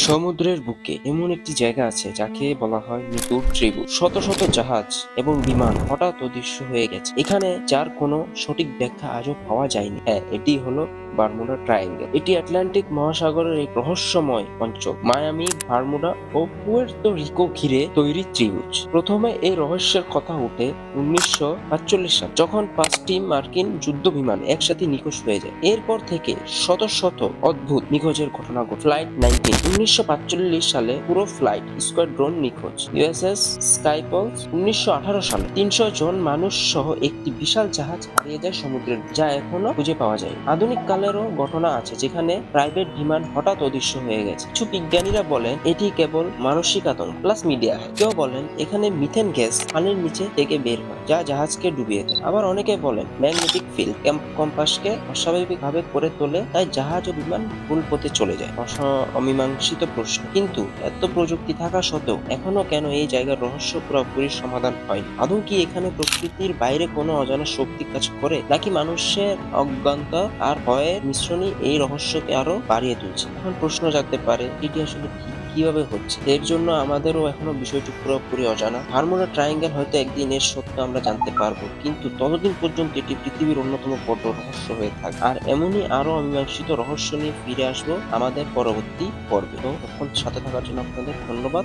সমুদ্রের বুকে এমন একটি জায়গা আছে যাকে বলা হয় মৃত্যুর ত্রিভুজ। শত শত জাহাজ এবং বিমান হঠাৎ অদৃশ্য হয়ে গেছে এখানে, যার কোনো সঠিক ব্যাখ্যা আজও পাওয়া যায়নি। হ্যাঁ, এটি হলো বারমুডা ট্রায়াঙ্গেল। এটি আটলান্টিক মহাসাগরের এক রহস্যময় অঞ্চল, মায়ামি, বারমুডা ও পুয়ের্তো রিকো ঘিরে তৈরি ত্রিভুজ। প্রথমে এই রহস্যের কথা ওঠে 1945 সাল, যখন 5টি মার্কিন যুদ্ধ বিমান একসাথে নিখোঁজ হয়ে যায়। এরপর থেকে শত শত অদ্ভুত নিখোঁজের ঘটনা ঘটে। ফ্লাইট 19 1945 সালে পুরো ফ্লাইট স্কোয়াড্রন নিখোঁজ। ইউএসএস স্কাইপলস 1918 সালে 300 জন মানুষ সহ একটি বিশাল জাহাজ হারিয়ে যায় সমুদ্রের, যা এখনো খুঁজে পাওয়া যায়। আধুনিক কালেরও ঘটনা আছে যেখানে প্রাইভেট বিমান হঠাৎ অদৃশ্য হয়ে গেছে। কিছু বিজ্ঞানীরা বলেন এটি কেবল মানসিক আতঙ্ক প্লাস মিডিয়া। কেউ বলেন এখানে মিথেন গ্যাস পানির নিচে থেকে বের হয়, যা জাহাজকে ডুবিয়ে দেয়। আবার অনেকে বলেন ম্যাগনেটিক ফিল্ড কম্পাসকে অস্বাভাবিকভাবে করে তোলে, তাই জাহাজ ও বিমান ভুল পথে চলে যায়। অমীমাংসিত প্রশ্ন, কিন্তু এত প্রযুক্তি থাকা সত্ত্বেও এখনো কেন এই জায়গার রহস্য পুরোপুরি সমাধান হয়নি? আদৌ কি এখানে প্রকৃতির বাইরে কোনো অজানা শক্তি কাজ করে, নাকি মানুষের অজ্ঞানতা আর ভয়ের মিশ্রণই এই রহস্যকে আরো বাড়িয়ে তুলছে? এখন প্রশ্ন জাগতে পারে, এটি আসলে কিভাবে হচ্ছে? এর জন্য আমাদেরও এখনো বিষয়টি পুরোপুরি অজানা। বারমুডা ট্রায়াঙ্গেল হয়তো একদিন এর সত্য আমরা জানতে পারবো, কিন্তু ততদিন পর্যন্ত এটি পৃথিবীর অন্যতম বড় রহস্য হয়ে থাকে। আর এমনই আরো অমীমাংসিত রহস্য নিয়ে ফিরে আসবো আমাদের পরবর্তী পর্বে। তো তখন সাথে থাকার জন্য আপনাদের ধন্যবাদ।